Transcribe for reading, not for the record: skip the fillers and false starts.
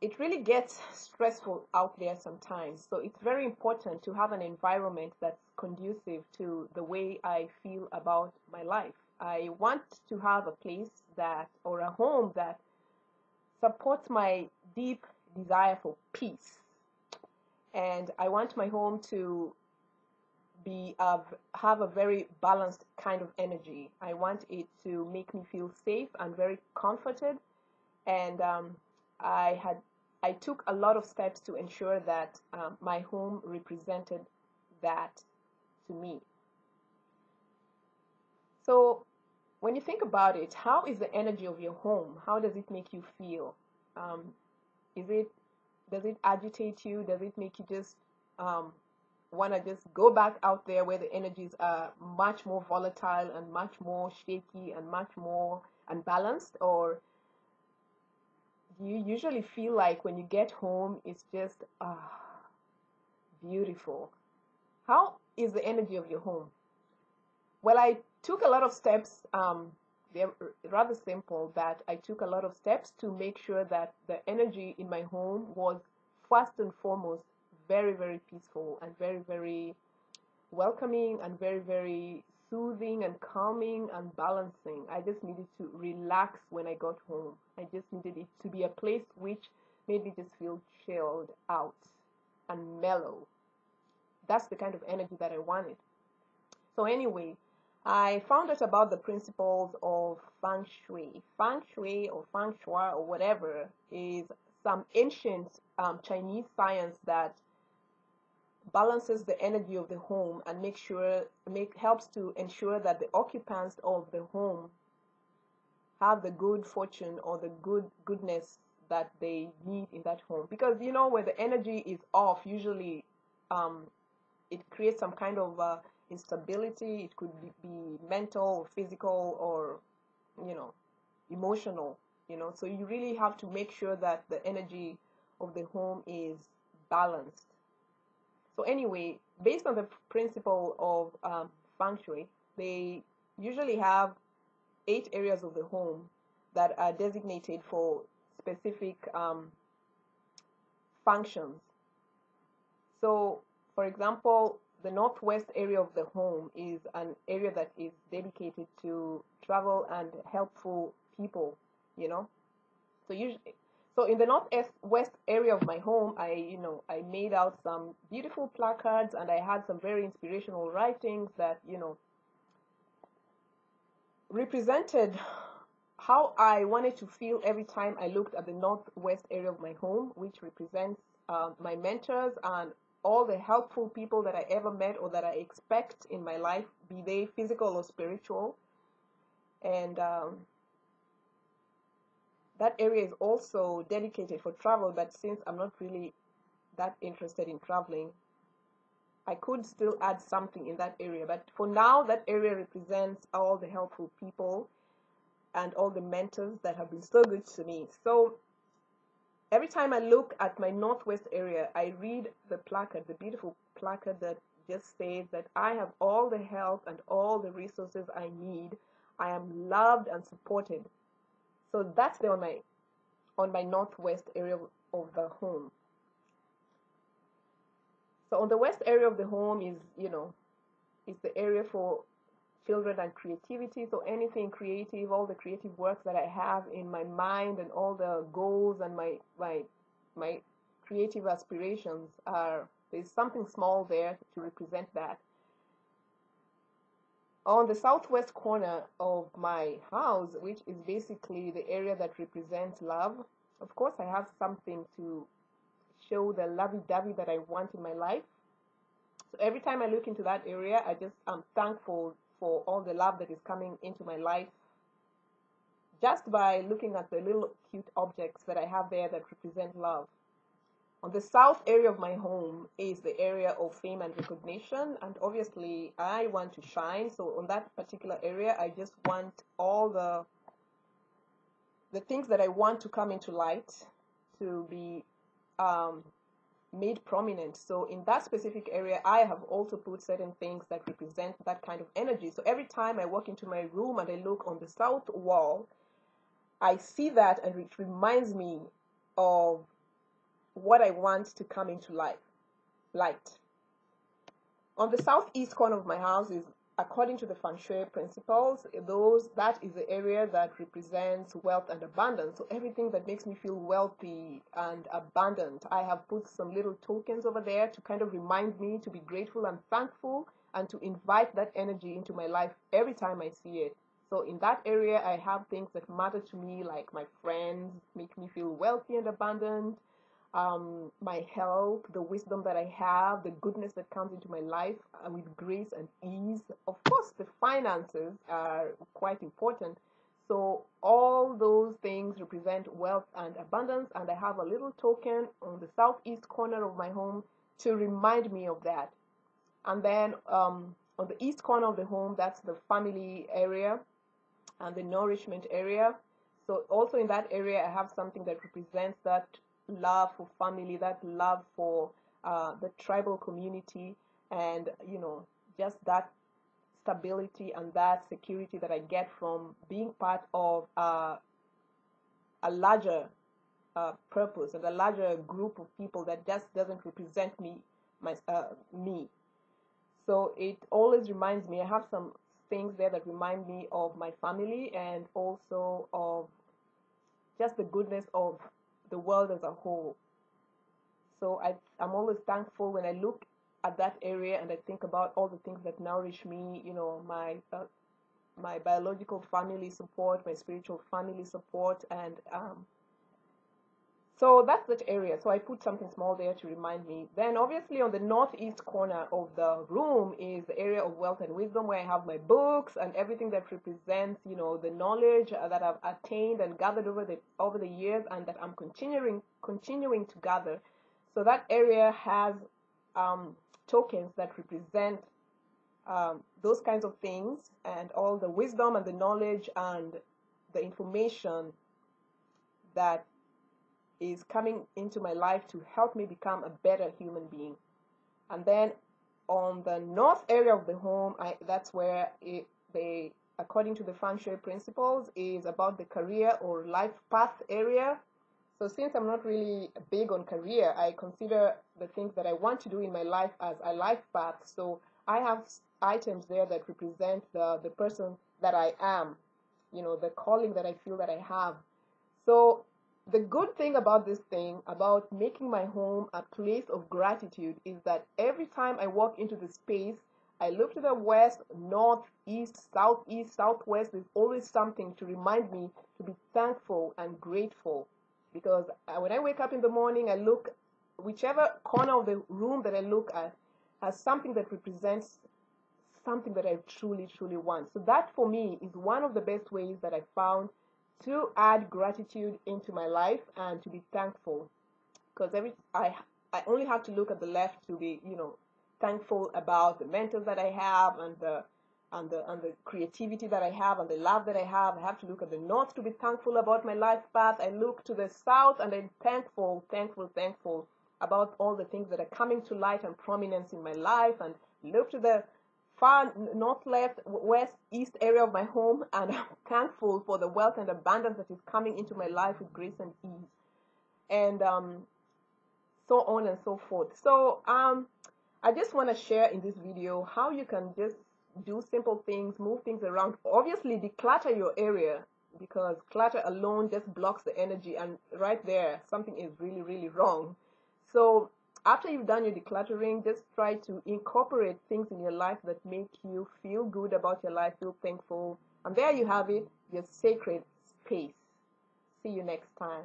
it really gets stressful out there sometimes. So it's very important to have an environment that's conducive to the way I feel about my life. I want to have a place that, or a home that supports my deep desire for peace. And I want my home to have a very balanced kind of energy. I want it to make me feel safe and very comforted. And I had I took a lot of steps to ensure that my home represented that to me. So when you think about it, how is the energy of your home? How does it make you feel? Um, is it does it agitate you? Does it make you just want to just go back out there where the energies are much more volatile and much more shaky and much more unbalanced? Or do you usually feel like when you get home, it's just beautiful? How is the energy of your home? Well, I took a lot of steps. They're rather simple, but I took a lot of steps to make sure that the energy in my home was first and foremost very, very peaceful and very, very welcoming and very, very soothing and calming and balancing. I just needed to relax when I got home. I just needed it to be a place which made me just feel chilled out and mellow. That's the kind of energy that I wanted. So anyway, I found out about the principles of Feng Shui. Feng Shui or Feng Shui or whatever is some ancient Chinese science that balances the energy of the home and helps to ensure that the occupants of the home have the good fortune or the goodness that they need in that home. Because where the energy is off, usually it creates some kind of instability. It could be mental or physical or emotional. So you really have to make sure that the energy of the home is balanced. So anyway, based on the principle of Feng Shui, they usually have 8 areas of the home that are designated for specific functions. So, for example, the northwest area of the home is an area that is dedicated to travel and helpful people, So in the northwest area of my home, I made out some beautiful placards and I had some very inspirational writings that, represented how I wanted to feel every time I looked at the northwest area of my home, which represents my mentors and all the helpful people that I ever met or that I expect in my life, be they physical or spiritual. And that area is also dedicated for travel, but since I'm not really that interested in traveling, I could still add something in that area. But for now, that area represents all the helpful people and all the mentors that have been so good to me. So every time I look at my northwest area, I read the placard, the beautiful placard that just says that I have all the help and all the resources I need. I am loved and supported. So that's on my northwest area of the home. So on the west area of the home is the area for children and creativity. So anything creative, all the creative works that I have in my mind and all the goals and my creative aspirations there's something small there to represent that. On the southwest corner of my house, which is basically the area that represents love, of course I have something to show the lovey-dovey that I want in my life. So every time I look into that area, I'm thankful for all the love that is coming into my life just by looking at the little cute objects that I have there that represent love. On the south area of my home is the area of fame and recognition, and obviously I want to shine. So on that particular area, I just want all the things that I want to come into light to be made prominent. So in that specific area, I have also put certain things that represent that kind of energy. So every time I walk into my room and I look on the south wall, I see that and it reminds me of what I want to come into light. On the southeast corner of my house is, according to the Feng Shui principles, that is the area that represents wealth and abundance. So everything that makes me feel wealthy and abundant, I have put some little tokens over there to kind of remind me to be grateful and thankful, and to invite that energy into my life every time I see it. So in that area, I have things that matter to me, like my friends make me feel wealthy and abundant, my health, the wisdom that I have, the goodness that comes into my life with grace and ease. Of course, the finances are quite important. So all those things represent wealth and abundance, and I have a little token on the southeast corner of my home to remind me of that. And then on the east corner of the home, that's the family area and the nourishment area. So also in that area, I have something that represents that love for family, that love for the tribal community, and just that stability and that security that I get from being part of a larger purpose and a larger group of people that just doesn't represent me. So it always reminds me, I have some things there that remind me of my family, and also of just the goodness of the world as a whole. So I'm always thankful when I look at that area and I think about all the things that nourish me, my biological family support, my spiritual family support, and so that's that area. So I put something small there to remind me. Then obviously on the northeast corner of the room is the area of wealth and wisdom, where I have my books and everything that represents, the knowledge that I've attained and gathered over the years, and that I'm continuing to gather. So that area has tokens that represent those kinds of things, and all the wisdom and the knowledge and the information that is coming into my life to help me become a better human being. And then on the north area of the home, that's where according to the Feng Shui principles, is about the career or life path area. So since I'm not really big on career, I consider the things that I want to do in my life as a life path. So I have items there that represent the person that I am, the calling that I feel that I have. So the good thing about this thing, about making my home a place of gratitude, is that every time I walk into the space, I look to the west, north, east, southwest. There's always something to remind me to be thankful and grateful. Because when I wake up in the morning, I look, whichever corner of the room that I look at has something that represents something that I truly, truly want. So that for me is one of the best ways that I found to add gratitude into my life and to be thankful. Because I only have to look at the left to be, thankful about the mentors that I have, and the creativity that I have, and the love that I have. I have to look at the north to be thankful about my life path. I look to the south and I'm thankful about all the things that are coming to light and prominence in my life, and look to the far north, left, west, east area of my home, and I'm thankful for the wealth and abundance that is coming into my life with grace and ease, and so on and so forth. So I just want to share in this video how you can just do simple things, move things around. Obviously declutter your area, because clutter alone just blocks the energy, and right there something is really, really wrong. So after you've done your decluttering, just try to incorporate things in your life that make you feel good about your life, feel thankful. And there you have it, your sacred space. See you next time.